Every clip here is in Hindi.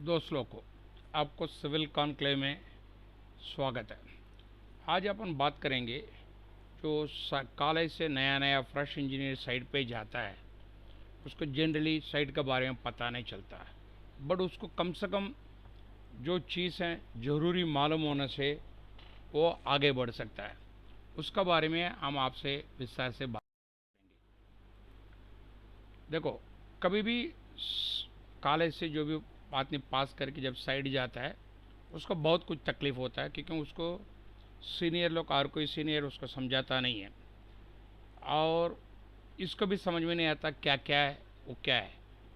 दोस्तों को आपको सिविल कॉन्क्लेव में स्वागत है। आज अपन बात करेंगे जो कॉलेज से नया नया फ्रेश इंजीनियर साइट पे जाता है, उसको जनरली साइट के बारे में पता नहीं चलता है, बट उसको कम से कम जो चीज़ है ज़रूरी मालूम होने से वो आगे बढ़ सकता है। उसका बारे में हम आपसे विस्तार से बात देखो। कभी भी कॉलेज से जो भी आदमी पास करके जब साइड जाता है उसको बहुत कुछ तकलीफ़ होता है, क्योंकि उसको सीनियर लोग और कोई सीनियर उसको समझाता नहीं है और इसको भी समझ में नहीं आता क्या क्या है वो क्या है।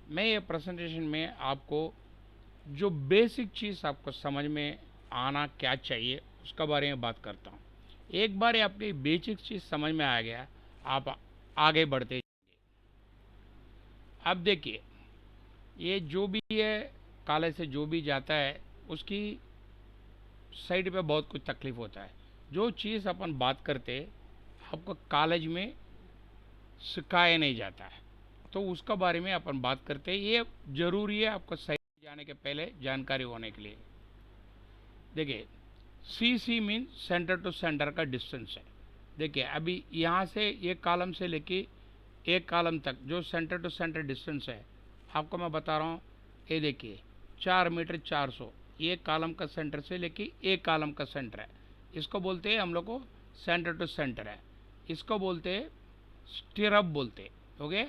मैं ये प्रेजेंटेशन में आपको जो बेसिक चीज़ आपको समझ में आना क्या चाहिए उसका बारे में बात करता हूँ। एक बार ये आपकी बेसिक चीज़ समझ में आ गया, आप आगे बढ़ते। अब देखिए, ये जो भी है कॉलेज से जो भी जाता है उसकी साइड पे बहुत कुछ तकलीफ होता है। जो चीज़ अपन बात करते आपको कॉलेज में सिखाया नहीं जाता है, तो उसका बारे में अपन बात करते हैं। ये ज़रूरी है आपको साइड जाने के पहले जानकारी होने के लिए। देखिए, सी सी मीन सेंटर टू सेंटर का डिस्टेंस है। देखिए, अभी यहाँ से एक कॉलम से लेके एक कॉलम तक जो सेंटर टू सेंटर डिस्टेंस है आपको मैं बता रहा हूँ। ये देखिए 4 मीटर 400, एक कॉलम का सेंटर से लेके एक कॉलम का सेंटर है। इसको बोलते हैं हम लोग को सेंटर टू सेंटर है। इसको बोलते हैं स्टिरअप बोलते हैं। हो गया,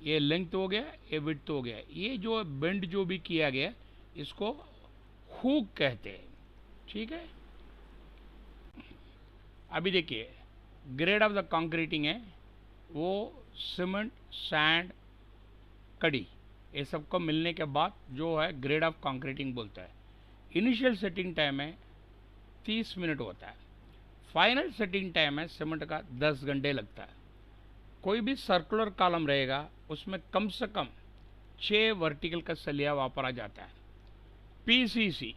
ये लेंथ हो गया, ये विड्थ हो गया। ये जो बेंड जो भी किया गया इसको हुक कहते हैं। ठीक है। अभी देखिए, ग्रेड ऑफ द कंक्रीटिंग है वो सीमेंट सैंड कड़ी, ये सबको मिलने के बाद जो है ग्रेड ऑफ कंक्रीटिंग बोलता है। इनिशियल सेटिंग टाइम है 30 मिनट होता है। फाइनल सेटिंग टाइम है सीमेंट का 10 घंटे लगता है। कोई भी सर्कुलर कॉलम रहेगा उसमें कम से कम 6 वर्टिकल का सलिया वापरा जाता है। पीसीसी,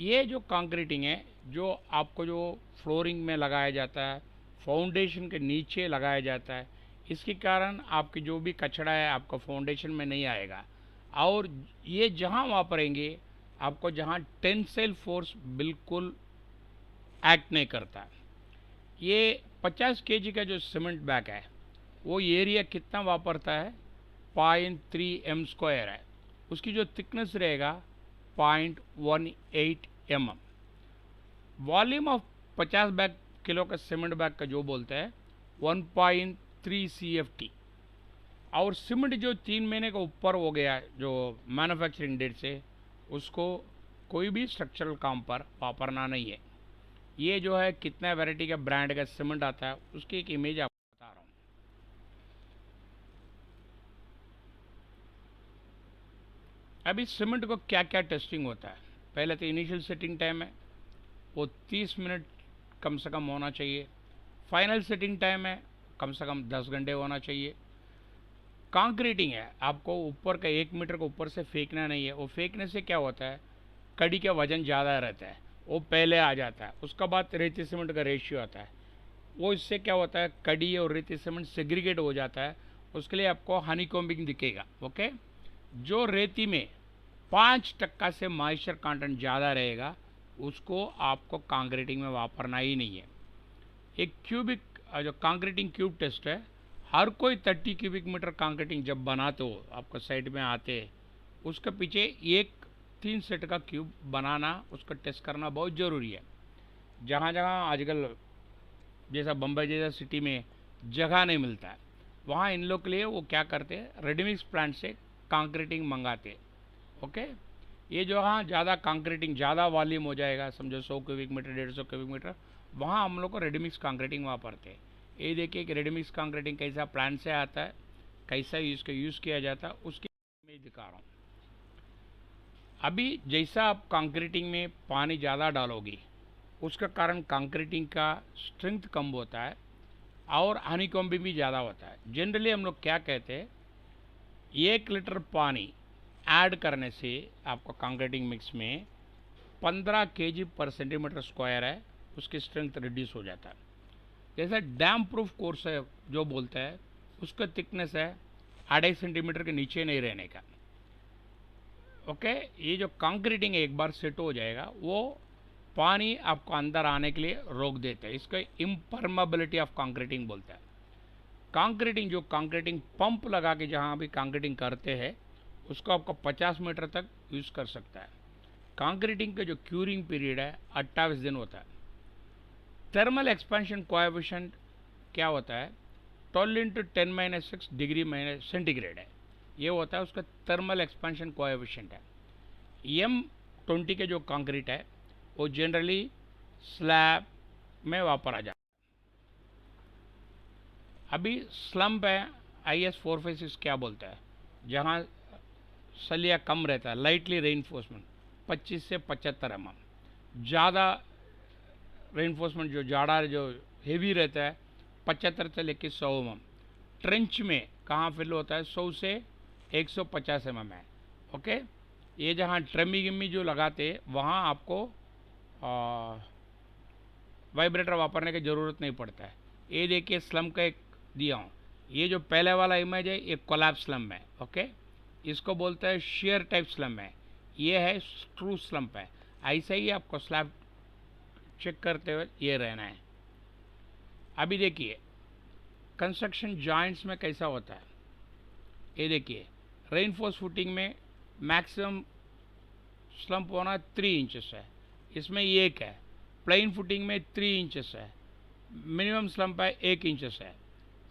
ये जो कंक्रीटिंग है जो आपको जो फ्लोरिंग में लगाया जाता है, फाउंडेशन के नीचे लगाया जाता है, इसके कारण आपकी जो भी कचरा है आपको फाउंडेशन में नहीं आएगा। और ये जहाँ वापरेंगे आपको जहाँ टेंसाइल फोर्स बिल्कुल एक्ट नहीं करता। ये 50 kg का जो सीमेंट बैग है वो एरिया कितना वापरता है, 0.3 m² है। उसकी जो थिकनेस रहेगा 0.18 mm। वॉल्यूम ऑफ 50 किलो का सीमेंट बैग का जो बोलता है 1.3 CFT। और सीमेंट जो 3 महीने का ऊपर हो गया जो मैन्युफैक्चरिंग डेट से, उसको कोई भी स्ट्रक्चरल काम पर वापरना नहीं है। ये जो है कितना वैरायटी का ब्रांड का सीमेंट आता है उसकी एक इमेज आपको बता रहा हूँ। अभी सीमेंट को क्या क्या टेस्टिंग होता है, पहले तो इनिशियल सेटिंग टाइम है वो 30 मिनट कम से कम होना चाहिए। फाइनल सेटिंग टाइम है कम से कम 10 घंटे होना चाहिए। कंक्रीटिंग है, आपको ऊपर का 1 मीटर को ऊपर से फेंकना नहीं है। वो फेंकने से क्या होता है, कड़ी का वजन ज़्यादा रहता है, वो पहले आ जाता है। उसका बाद रेती सीमेंट का रेशियो आता है, वो इससे क्या होता है कड़ी और रेती सीमेंट सेग्रीगेट हो जाता है। उसके लिए आपको हनी कॉम्बिंग दिखेगा। ओके, जो रेती में 5% से मॉइस्चर कंटेंट ज़्यादा रहेगा उसको आपको कंक्रीटिंग में वापरना ही नहीं है। एक क्यूबिक जो कंक्रीटिंग क्यूब टेस्ट है, हर कोई 30 क्यूबिक मीटर कंक्रीटिंग जब बनाते हो आपको साइड में आते हैं उसके पीछे एक 3 सेट का क्यूब बनाना, उसका टेस्ट करना बहुत ज़रूरी है। जहाँ जहाँ आजकल जैसा बम्बई जैसा सिटी में जगह नहीं मिलता है, वहाँ इन लोग के लिए वो क्या करते हैं रेडीमिक्स प्लांट से कंक्रीटिंग मंगाते हैं। ओके, ये जो हाँ ज़्यादा कंक्रीटिंग ज़्यादा वॉल्यूम हो जाएगा, समझो 100 क्यूबिक मीटर 150 क्यूबिक मीटर, वहाँ हम लोग को रेडीमिक्स कंक्रीटिंग वापरते हैं। ये देखिए कि रेडीमिक्स कंक्रीटिंग कैसा प्लांट से आता है, कैसा इसका यूज़ किया जाता है, उसकी मैं दिखा रहा हूँ। अभी जैसा आप कंक्रीटिंग में पानी ज़्यादा डालोगी उसका कारण कंक्रीटिंग का स्ट्रेंथ कम होता है और हनीकॉम्बिंग भी ज़्यादा होता है। जनरली हम लोग क्या कहते हैं, 1 लीटर पानी ऐड करने से आपको कंक्रीटिंग मिक्स में 15 kg/cm² है, उसकी स्ट्रेंथ रिड्यूस हो जाता है। जैसे डैम प्रूफ कोर्स है जो बोलता है, उसका थिकनेस है 2.5 सेंटीमीटर के नीचे नहीं रहने का। ओके। ये जो कंक्रीटिंग एक बार सेट हो जाएगा वो पानी आपको अंदर आने के लिए रोक देता है, इसको इम्परमेबिलिटी ऑफ कंक्रीटिंग बोलते हैं। कंक्रीटिंग जो कंक्रीटिंग पंप लगा के जहाँ भी कंक्रीटिंग करते हैं उसको आपको 50 मीटर तक यूज़ कर सकता है। कंक्रीटिंग का जो क्यूरिंग पीरियड है 28 दिन होता है। थर्मल एक्सपेंशन कोएफिशिएंट क्या होता है, 12 इंटू 10⁻6 डिग्री सेंटीग्रेड है, ये होता है उसका थर्मल एक्सपेंशन कोएफिशिएंट है। M20 के जो कंक्रीट है वो जनरली स्लैब में वापरा जाता है। अभी स्लम्प है, IS 456 क्या बोलता है, जहाँ सलिया कम रहता है, लाइटली रेनफोर्समेंट 25 से 75 mm। ज़्यादा रेनफोर्समेंट जो जाड़ा जो हेवी रहता है 75 से लेकर 100 mm। ट्रेंच में कहाँ फिल होता है 100 से 150 mm है। ओके, ये जहाँ ट्रमी गिम्मी जो लगाते वहाँ आपको वाइब्रेटर वापरने की ज़रूरत नहीं पड़ता है। ये देखिए स्लम का एक दिया हूँ, ये जो पहले वाला इमेज है ये कोलैप्स स्लम है। ओके, इसको बोलते हैं शेयर टाइप स्लम है, ये है ट्रू स्लम्प है। ऐसा ही आपको स्लैब चेक करते हुए ये रहना है। अभी देखिए कंस्ट्रक्शन जॉइंट्स में कैसा होता है, ये देखिए रेनफोर्स फुटिंग में मैक्सिमम स्लम्प होना 3 इंचेस है, इसमें एक है। प्लेन फुटिंग में 3 इंचेस है, मिनिमम स्लम्प है 1 इंचेस है।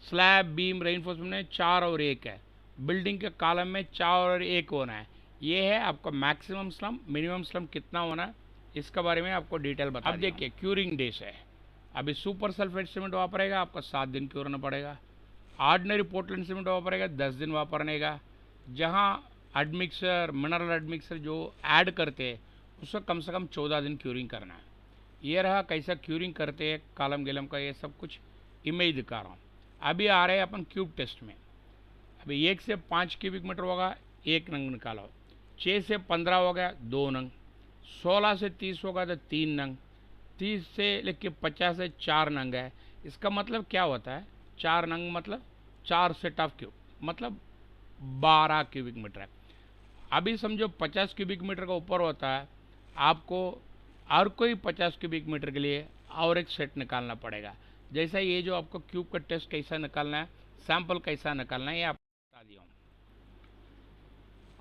स्लैब बीम रेनफोर्समेंट में 4 और 1 है। बिल्डिंग के कॉलम में 4 और 1 होना है। ये है आपका मैक्सिमम स्लम्प, मिनिमम स्लम्प कितना होना है इसके बारे में आपको डिटेल बता। अब देखिए क्यूरिंग डेज है, अभी सुपर सल्फेट सीमेंट वापरेगा आपको 7 दिन क्यूरना पड़ेगा। ऑर्डिनरी पोर्टलैंड सीमेंट वापरेगा 10 दिन वापरने का। जहाँ एडमिक्सर मिनरल एडमिक्सर जो ऐड करते हैं उसको कम से कम 14 दिन क्यूरिंग करना है। ये रहा कैसा क्यूरिंग करते हैं कॉलम गिलम का, ये सब कुछ इमेज दिखा रहा हूँ। अभी आ रहे हैं अपन क्यूब टेस्ट में। अभी 1 से 5 क्यूबिक मीटर होगा 1 नंग निकालो, 6 से 15 हो गया 2 नंग, 16 से 30 होगा तो 3 नंग, 30 से लेके 50 से 4 नंग है। इसका मतलब क्या होता है, 4 नंग मतलब 4 सेट ऑफ क्यूब, मतलब 12 क्यूबिक मीटर है। अभी समझो 50 क्यूबिक मीटर का ऊपर होता है, आपको और कोई 50 क्यूबिक मीटर के लिए और एक सेट निकालना पड़ेगा। जैसा ये जो आपको क्यूब का टेस्ट कैसा निकालना है, सैंपल कैसा निकालना है, ये आपको बता दिया हूँ।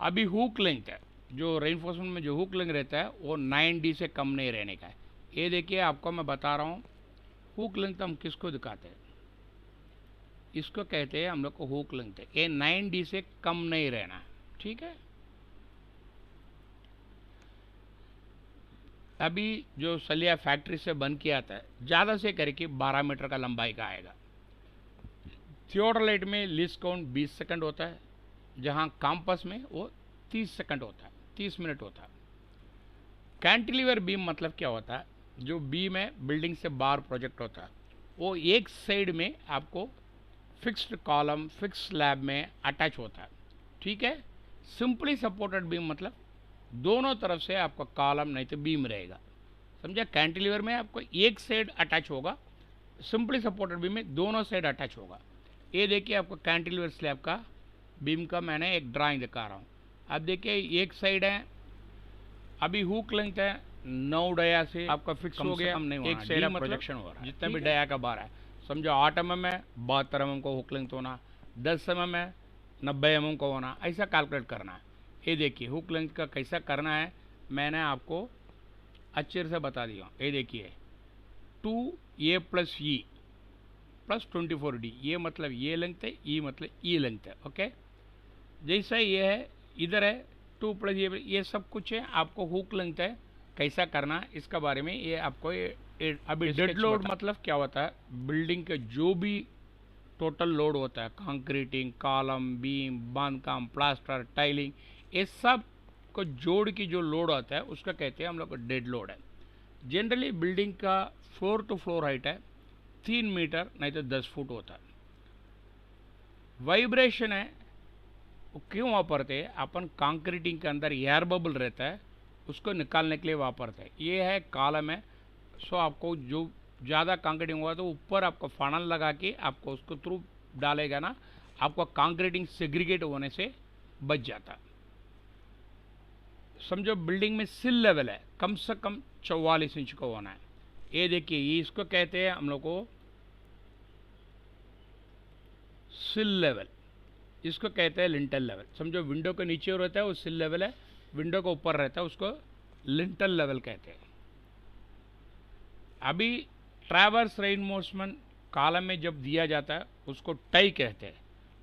अभी हुक लेंथ है, जो रेनफोर्समेंट में जो हुक लेंथ रहता है वो 9D से कम नहीं रहने का है। ये देखिए आपको मैं बता रहा हूँ, हुक लेंथ हम किसको दिखाते हैं, इसको कहते हैं हम लोग को हुक लेंथ है। ये 9D से कम नहीं रहना है, ठीक है। अभी जो सलिया फैक्ट्री से बन किया आता है ज़्यादा से करके 12 मीटर का लंबाई का आएगा। थियोडोलाइट में लीस्ट काउंट 20 सेकंड होता है, जहाँ काम्पस में वो 30 सेकंड होता है, 30 मिनट होता है। कैंटिलीवर बीम मतलब क्या होता है, जो बीम है बिल्डिंग से बाहर प्रोजेक्ट होता है, वो एक साइड में आपको फिक्स्ड कॉलम फिक्स स्लैब में अटैच होता है, ठीक है। सिंपली सपोर्टेड बीम मतलब दोनों तरफ से आपका कॉलम नहीं तो बीम रहेगा, समझा। कैंटिलीवर में आपको एक साइड अटैच होगा, सिंपली सपोर्टेड बीम में दोनों साइड अटैच होगा। ये देखिए आपको कैंटिलीवर स्लैब का बीम का मैंने एक ड्राइंग दिखा रहा हूँ। अब देखिए एक साइड है, अभी हुक लेंथ है 9 डाया से आपका फिक्स हो गया, एक साइड मतलब प्रोजेक्शन हो रहा है, जितना भी डाया का बार है समझो 8 mm है 72 mm को हुक लेंथ होना, 10 mm है 90 mm को होना, ऐसा कैलकुलेट करना है। ये देखिए हुक लेंथ का कैसा करना है मैंने आपको अच्छे से बता दिया। ये देखिए 2A + E + 24D, ये मतलब ये लेंथ है, E मतलब E लेंथ है। ओके, जैसा ये है इधर है 2 + ये सब कुछ है। आपको हुक लेंथ है कैसा करना इसका बारे में ये आपको अभी डेड लोड मतलब क्या होता है, बिल्डिंग के जो भी टोटल लोड होता है, कंक्रीटिंग कॉलम बीम बांधकाम प्लास्टर टाइलिंग, ये सब को जोड़ की जो लोड आता है उसका कहते हैं हम लोग डेड लोड है। जनरली बिल्डिंग का फ्लोर टू फ्लोर हाइट है 3 मीटर नहीं तो 10 फुट होता है। वाइब्रेशन है वो क्यों वापरते हैं, अपन कंक्रीटिंग के अंदर एयर बबल रहता है उसको निकालने के लिए वापरते हैं। ये है कॉलम है, सो आपको जो ज़्यादा कंक्रीटिंग हुआ तो ऊपर आपको फनल लगा के आपको उसको थ्रू डालेगा ना, आपको कंक्रीटिंग सेग्रीगेट होने से बच जाता है। समझो बिल्डिंग में सिल लेवल है, कम से कम 44 इंच का होना है। ये देखिए, ये इसको कहते हैं हम लोग को सिल लेवल, इसको कहते हैं लिंटल लेवल। समझो विंडो के नीचे रहता है वो सिल लेवल है, विंडो के ऊपर रहता है उसको लिंटल लेवल कहते हैं। अभी ट्रैवर्स रेनफोर्समेंट कॉलम में जब दिया जाता है उसको टाई कहते हैं।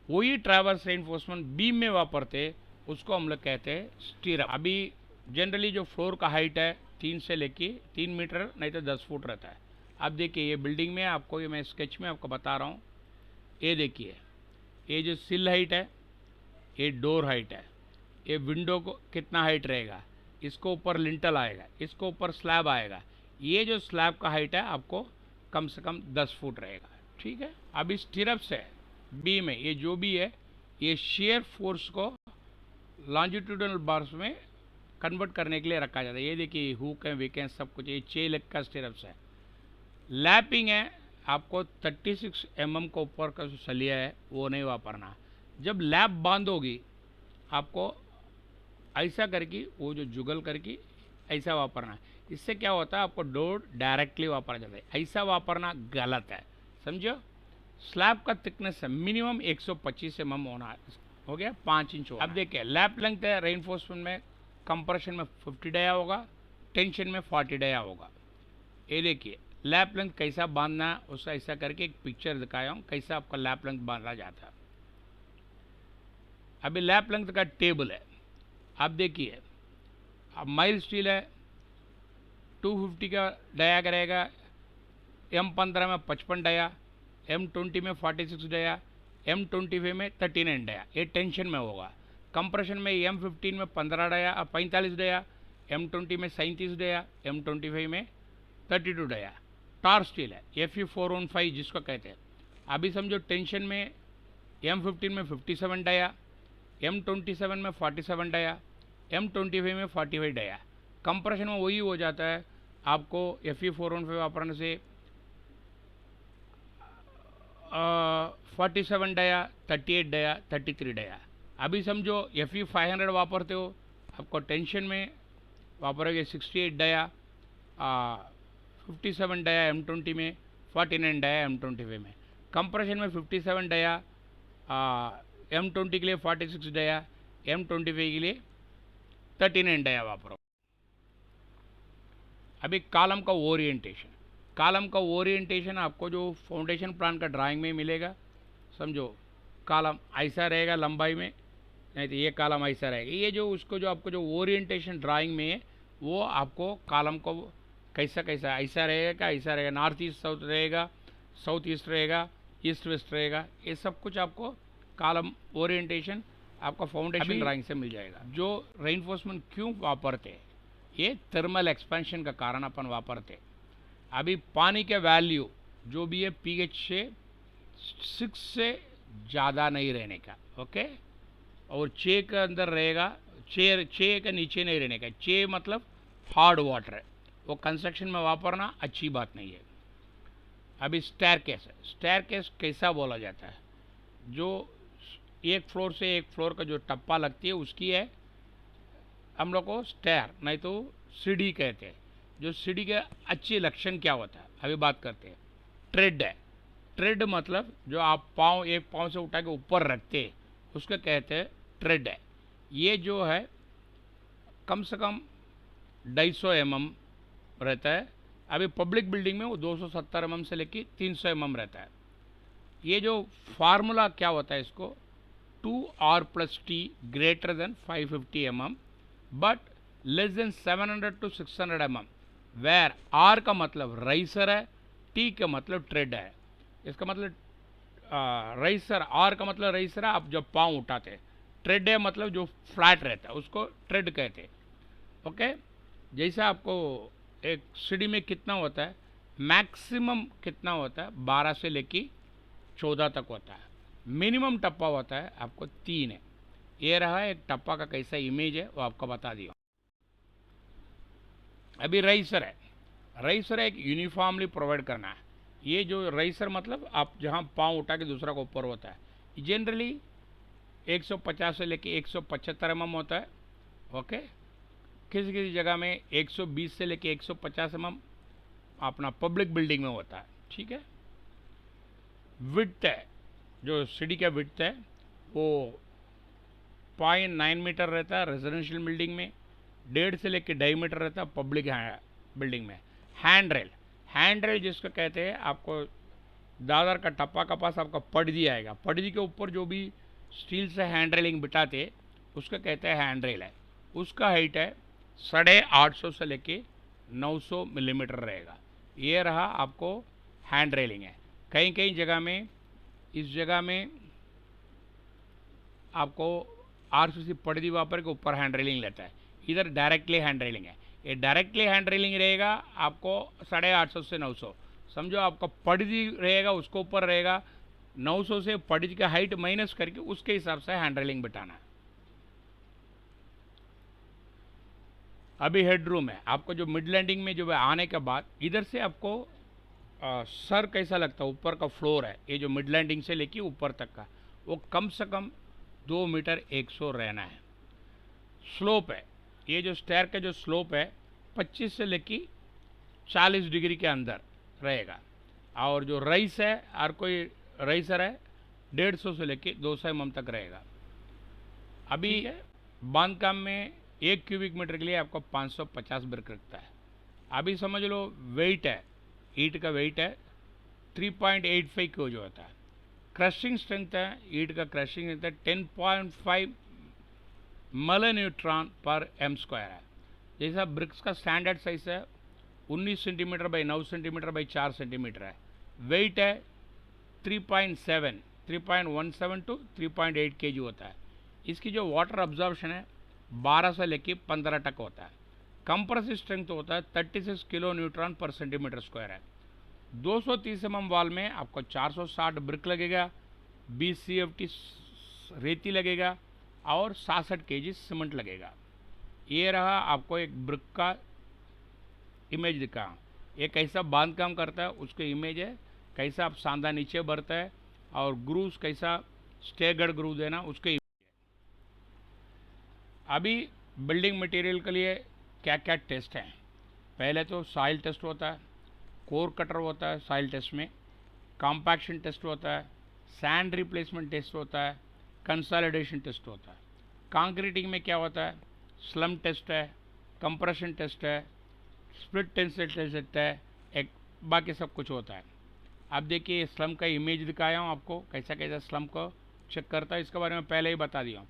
वही ट्रैवर्स रेनफोर्समेंट बीम में वापरते उसको हम लोग कहते हैं स्टीरअप। अभी जनरली जो फ्लोर का हाइट है 3 से लेके 3 मीटर नहीं तो 10 फुट रहता है। अब देखिए ये बिल्डिंग में आपको, ये मैं स्केच में आपको बता रहा हूँ, ये देखिए ये जो सिल हाइट है, ये डोर हाइट है, ये विंडो को कितना हाइट रहेगा, इसको ऊपर लिंटल आएगा, इसको ऊपर स्लैब आएगा। ये जो स्लैब का हाइट है आपको कम से कम 10 फुट रहेगा, ठीक है। अब इस स्टीरअप्स है बी में, ये जो भी है ये शेयर फोर्स को लॉन्जिट्यूडनल बार्स में कन्वर्ट करने के लिए रखा जाता है। ये देखिए हुक है, विक है, सब कुछ। ये 6 लेग का स्टीरअप्स है। लैपिंग है, आपको 36 mm को ऊपर का जो सलिया है वो नहीं वापरना। जब लैप बांधोगी आपको ऐसा करके, वो जो जुगल करके ऐसा वापरना। इससे क्या होता है, आपको डोर डायरेक्टली वापरा जाता है। ऐसा वापरना गलत है, समझो। स्लैब का थिकनेस है मिनिमम 125 mm होना है, हो गया 5 इंच होगा। अब देखिए लैप लेंथ है रेनफोर्समेंट में, कंप्रेशन में 50 डाया होगा, टेंशन में 40 डाया होगा। ये देखिए लैप लेंथ कैसा बांधना है उसका ऐसा करके एक पिक्चर दिखाया हूँ कैसा आपका लैप लेंथ बांधा जाता है। अभी लैप लेंथ का टेबल है, आप देखिए। अब माइल स्टील है, 250 का डाया करेगा, M15 में 55 डाया, M20 में 46 डाया, M25 में 39 डाया। ये टेंशन में होगा। कंप्रेशन में M15 में 15 डाया, 45 डाया, M20 में 37 डाया, M25 में 32 डाया। टार स्टील है, Fe415 जिसको कहते हैं। अभी समझो टेंशन में M15 में 57 डाया, M27 में 47 डाया, M25 में 45 डाया। कंप्रेशन में वही हो जाता है आपको Fe415 वापरने से 47 डाया, 38 डाया, 33 डाया। अभी समझो Fe500 वापरते हो, आपको टेंशन में वापरोगे 68 डाया, 57 डाया M20 में, 49 डाया M25 में। कंप्रेशन में 57 डाया, M20 के लिए 46 डाया, M25 के लिए 39 डाया वापरो। अभी कॉलम का ओरिएंटेशन, कॉलम का ओरिएंटेशन आपको जो फाउंडेशन प्लान का ड्राइंग में मिलेगा। समझो कॉलम ऐसा रहेगा लंबाई में, नहीं तो ये कॉलम ऐसा रहेगा। ये जो उसको जो आपको जो ओरिएंटेशन ड्राइंग में है वो आपको कॉलम को कैसा कैसा ऐसा रहेगा, ऐसा रहेगा, नॉर्थ ईस्ट साउथ रहेगा, साउथ ईस्ट रहेगा, ईस्ट वेस्ट रहेगा। ये सब कुछ आपको कॉलम ओरिएंटेशन आपका फाउंडेशन ड्राइंग से मिल जाएगा। जो रेनफोर्समेंट क्यों वापरते हैं, ये थर्मल एक्सपेंशन का कारण अपन वापरते। अभी पानी के वैल्यू जो भी है pH से 6 से ज़्यादा नहीं रहने का, ओके। और 6 के अंदर रहेगा, 6 के नीचे नहीं रहने का। 6 मतलब हार्ड वाटर है, वो कंस्ट्रक्शन में वापरना अच्छी बात नहीं है। अभी स्टेयरकेस है, स्टेयरकेस कैसा बोला जाता है, जो एक फ्लोर से एक फ्लोर का जो टप्पा लगती है उसकी है हम लोग को स्टेयर, नहीं तो सीढ़ी कहते हैं। जो सीढ़ी के अच्छे लक्षण क्या होता है अभी बात करते हैं। ट्रेड है, ट्रेड मतलब जो आप पाँव एक पाँव से उठा के ऊपर रखते हैं उसको कहते हैं ट्रेड है। ये जो है कम से कम 250 mm रहता है। अभी पब्लिक बिल्डिंग में वो 270 mm से लेकर 300 mm रहता है। ये जो फार्मूला क्या होता है इसको, 2R + T greater than 550 mm but less than 700 to 600 mm, where R का मतलब राइसर है, T का मतलब ट्रेड है। इसका मतलब राइसर, R का मतलब राइसर है, आप जब पाँव उठाते हैं। ट्रेड है मतलब जो फ्लैट रहता है उसको ट्रेड कहते हैं, ओके। जैसे आपको एक सीढ़ी में कितना होता है, मैक्सिमम कितना होता है 12 से लेके 14 तक होता है। मिनिमम टप्पा होता है आपको 3 है। ये रहा एक टप्पा का कैसा इमेज है वो आपको बता दिया। अभी राइसर है, राइसर एक यूनिफॉर्मली प्रोवाइड करना है। ये जो राइसर मतलब आप जहाँ पाँव उठा के दूसरा को ऊपर होता है, जनरली 150 से लेके 175 mm होता है, ओके। किसी किसी जगह में 120 से लेके 150 mm अपना पब्लिक बिल्डिंग में होता है, ठीक है। विड्थ है, जो सीढ़ी का विड्थ है वो 0.9 मीटर रहता है रेजिडेंशियल बिल्डिंग में, 1.5 से 2.5 मीटर रहता है पब्लिक बिल्डिंग में। हैंड रेल जिसको कहते हैं, आपको दादर का टप्पा का पास आपका पड़दी आएगा, पड़दी के ऊपर जो भी स्टील से हैंड रेलिंग बिठाते उसको कहते हैं हैंड रेल है। उसका हाइट है 850 से लेके 900 मिलीमीटर रहेगा। ये रहा आपको हैंड रेलिंग है। कई कई जगह में, इस जगह में आपको आरसीसी पड़दी वापर के ऊपर हैंड रेलिंग लेता है, इधर डायरेक्टली हैंड रेलिंग है। ये डायरेक्टली हैंड रेलिंग रहेगा आपको 850 से 900, समझो आपका पड़दी रहेगा उसके ऊपर रहेगा 900 से पड़दी का हाइट माइनस करके उसके हिसाब से हैंड रेलिंग बिठाना है। अभी हेडरूम है, आपको जो मिड लैंडिंग में जो है आने के बाद इधर से आपको सर कैसा लगता है, ऊपर का फ्लोर है ये जो मिड लैंडिंग से लेके ऊपर तक का, वो कम से कम 2 मीटर 100 रहना है। स्लोप है, ये जो स्टेयर का जो स्लोप है 25 से लेके 40 डिग्री के अंदर रहेगा। और जो राइस है, हर कोई राइसर है 150 से लेके 200 mm तक रहेगा। अभी बांधकाम में 1 क्यूबिक मीटर के लिए आपको 550 ब्रिक रखता है। अभी समझ लो वेट है, ईट का वेट है 3.85 kg जो होता है। क्रशिंग स्ट्रेंथ है, ईट का क्रशिंग स्ट्रेंथ है 10.5 मिलीन्यूट्रॉन पर एम स्क्वायर है। जैसा ब्रिक्स का स्टैंडर्ड साइज है 19 centimetre by 9 centimetre by 4 centimetre है। वेट है 3.17 टू 3.8 kg होता है। इसकी जो वाटर अब्जॉर्प्शन है 12 से लेके 15 तक होता है। कंप्रेसिव स्ट्रेंथ होता है 36 किलो न्यूट्रॉन पर सेंटीमीटर स्क्वायर है। 230 mm वाल में आपको 460 ब्रिक लगेगा, 20 CFT रेती लगेगा और 66 kg सीमेंट लगेगा। ये रहा आपको एक ब्रिक का इमेज दिखा, ये कैसा बांधकाम करता है उसके इमेज है, कैसा आप सांधा नीचे भरता है और ग्रूव्स कैसा स्टेगर्ड ग्रूव देना उसके इमेज है। अभी बिल्डिंग मटेरियल के लिए क्या क्या टेस्ट हैं, पहले तो सॉइल टेस्ट होता है, कोर कटर होता है सॉइल टेस्ट में, कॉम्पैक्शन टेस्ट होता है, सैंड रिप्लेसमेंट टेस्ट होता है, कंसोलिडेशन टेस्ट होता है। कंक्रीटिंग में क्या होता है, स्लम टेस्ट है, कंप्रेशन टेस्ट है, स्प्लिट टेंसिल टेस्ट है, एक बाकी सब कुछ होता है। अब देखिए स्लम का इमेज दिखाया हूँ आपको, कैसा कैसा स्लम को चेक करता है, इसके बारे में पहले ही बता दिया हूँ।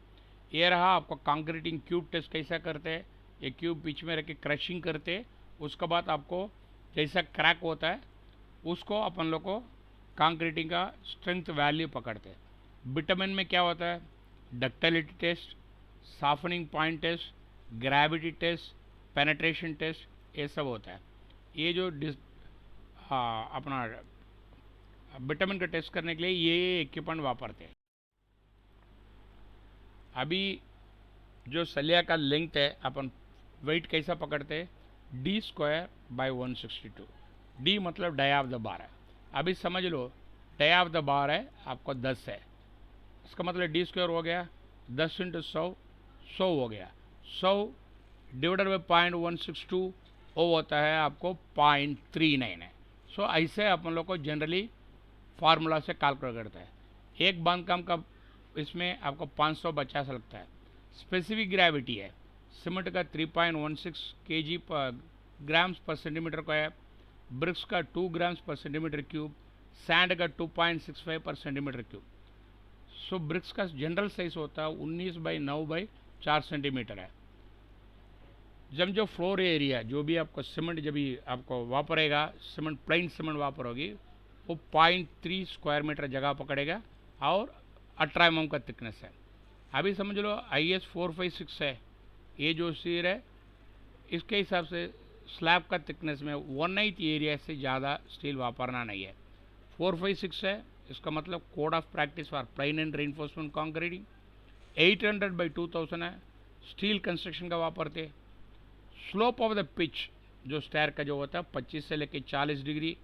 ये रहा आपको कंक्रीटिंग क्यूब टेस्ट कैसा करते हैं, ये क्यूब बीच में रख के क्रशिंग करते, उसके बाद आपको जैसा क्रैक होता है उसको अपन लोग को कंक्रीटिंग का स्ट्रेंथ वैल्यू पकड़ते हैं। बिटुमेन में क्या होता है, ductility test, softening point test, gravity test, penetration test, ये सब होता है। ये जो अपना बिटुमेन का टेस्ट करने के लिए ये इक्विपमेंट वापरते हैं। अभी जो सलिया का लेंथ है, अपन वेट कैसा पकड़ते हैं, d²/162। डी मतलब डाई ऑफ द बार है। अभी समझ लो डाई ऑफ द बार है आपको 10 है, इसका मतलब d² हो गया 10 × 100, 100 हो गया। 100 डिवाइडेड बाई 0.162 वो होता है आपको 0.39 है। सो ऐसे अपन लोग को जनरली फार्मूला से कैलकुलेट करता है। एक बांधकाम का इसमें आपको 550 लगता है। स्पेसिफिक ग्रेविटी है, सीमेंट का 3.16 kg पर ग्राम्स पर सेंटीमीटर का है, ब्रिक्स का 2 ग्राम्स पर सेंटीमीटर क्यूब, सैंड का 2.65 पर सेंटीमीटर क्यूब। सो ब्रिक्स का जनरल साइज होता है 19/9/4 सेंटीमीटर है। जब जो फ्लोर एरिया जो भी आपको सीमेंट जब भी आपको वापरेगा, सीमेंट प्लेन सीमेंट वापरोगी, वो 0.3 स्क्वायर मीटर जगह पकड़ेगा और 18 mm का थिकनेस है। अभी समझ लो IS 456 है, ये जो सीर है इसके हिसाब से स्लैब का थिकनेस में 1/8 एरिया से ज़्यादा स्टील वापरना नहीं है। 456 है, इसका मतलब code of practice for plain and reinforcement concreting. 800/2000 है, स्टील कंस्ट्रक्शन का वापरते। स्लोप ऑफ द पिच जो स्टेयर का जो होता है 25 से लेकर 40 डिग्री,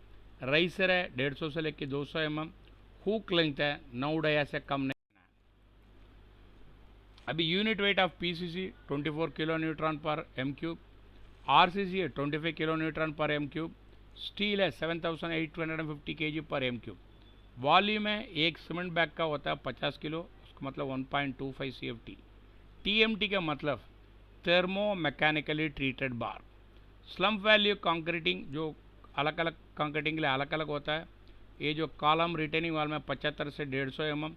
राइसर है 150 से लेकर 200 mm, हुक लेंथ है 9 डाया से कम नहीं। अभी unit weight of PCC 24 kilo neutron पर एम क्यूब, आरसीसी है 25 किलो न्यूट्रॉन पर एम क्यूब, स्टील है 7850 केजी पर एम क्यूब। वॉल्यूम है एक सीमेंट बैग का होता है 50 किलो, उसका मतलब 1.25 CFT। TMT का मतलब थर्मो मैकेनिकली ट्रीटेड बार। स्लम्प वैल्यू कंक्रीटिंग जो अलग अलग कंक्रीटिंग के लिए अलग अलग होता है। ये जो कॉलम रिटेनिंग वाल में 75 से 150 mm,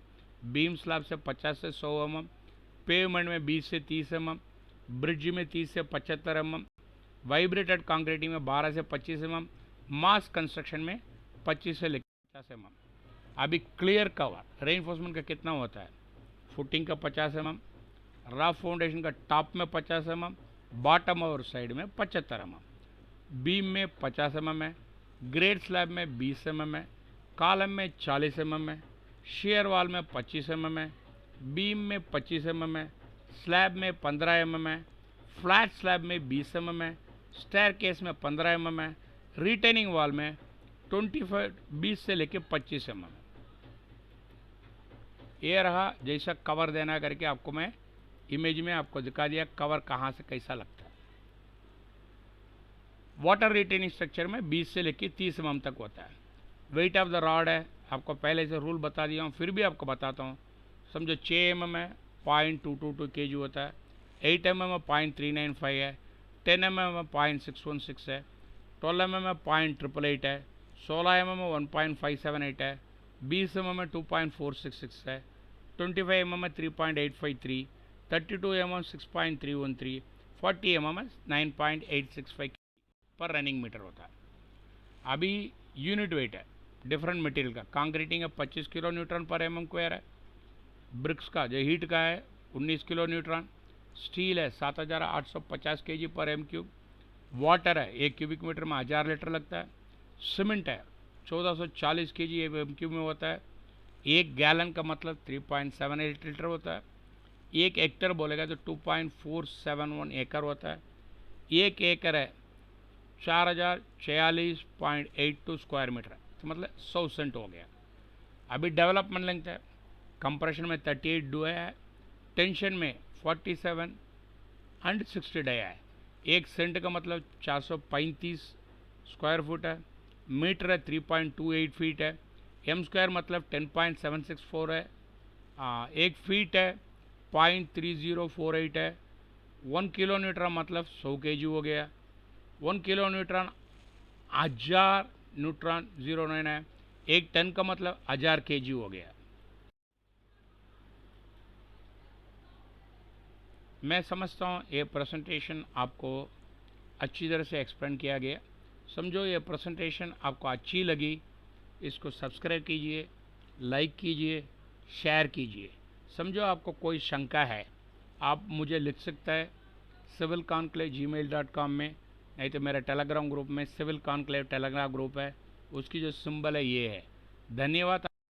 बीम स्लैब से 50 से 100 mm, पेवमेंट में 20 से 30 mm, ब्रिज में 30 से 75 mm, वाइब्रेटेड कंक्रीटिंग में 12 से 25 mm, मास कंस्ट्रक्शन में 25 से लेकर 50 mm। अभी क्लियर कवर रेइनफोर्समेंट का कितना होता है? फुटिंग का 50 mm, रफ फाउंडेशन का टॉप में 50 mm, बॉटम और साइड में 75 mm, बीम में 50 mm है, ग्रेड स्लैब में 20 mm है, कॉलम में 40 mm है, शेयर वॉल में 25 mm है, बीम में 25 mm है, स्लैब में 15 mm है, फ्लैट स्लैब में 20 mm है, स्टेयर केस में 15 mm है, रिटेनिंग वॉल में 20 से लेके 25 mm। ये रहा जैसा कवर देना करके आपको मैं इमेज में आपको दिखा दिया कवर कहाँ से कैसा लगता है। वाटर रिटेनिंग स्ट्रक्चर में 20 से लेके 30 mm तक होता है। वेट ऑफ द रॉड है, आपको पहले से रूल बता दिया हूँ, फिर भी आपको बताता हूँ। समझो 6 mm है 0.222 kg होता है, 8 mm में 0.395 है, 10 mm में 0.616 है, 12 mm में 0.888 है, 16 mm में 1.578 है, 20 mm में 2.466 है, 25 mm में 3.853, 32 mm 6.313, 40 mm में 9.865 पर रनिंग मीटर होता है। अभी यूनिट वेट है डिफरेंट मटेरियल का। कंक्रीटिंग है 25 किलो न्यूट्रॉन पर mm², है। ब्रिक्स का जो हीट का है 19 किलो न्यूट्रॉन, स्टील है 7850 kg पर m³, वाटर है 1 क्यूबिक मीटर में 1000 लीटर लगता है, सीमेंट है 1440 kg m³ में होता है, 1 गैलन का मतलब 3.78 लीटर होता है, 1 हेक्टर बोलेगा तो 2.471 एकड़ होता है, 1 एकड़ है 4046.82 स्क्वायर मीटर, तो मतलब 100 सेंट हो गया। अभी डेवलपमेंट लेंथ है, कंप्रेशन में 38 डुआ है, टेंशन में 47 एंड 60 डाया है। 1 सेंट का मतलब 435 स्क्वायर फुट है, मीटर है 3.28 फीट है, m² मतलब 10.764 है, 1 फीट है 0.3048 है, 1 किलो न्यूट्रॉन मतलब 100 kg हो गया, 1 किलो न्यूट्रॉन 1000 न्यूट्रॉन 09 है, 1 टन का मतलब 1000 kg हो गया। मैं समझता हूँ ये प्रेजेंटेशन आपको अच्छी तरह से एक्सप्लेन किया गया। समझो ये प्रेजेंटेशन आपको अच्छी लगी, इसको सब्सक्राइब कीजिए, लाइक कीजिए, शेयर कीजिए। समझो आपको कोई शंका है, आप मुझे लिख सकता है civilconclave@gmail.com में, नहीं तो मेरा टेलीग्राम ग्रुप में सिविल कॉन्क्लेव टेलीग्राम ग्रुप है, उसकी जो सिंबल है ये है। धन्यवाद।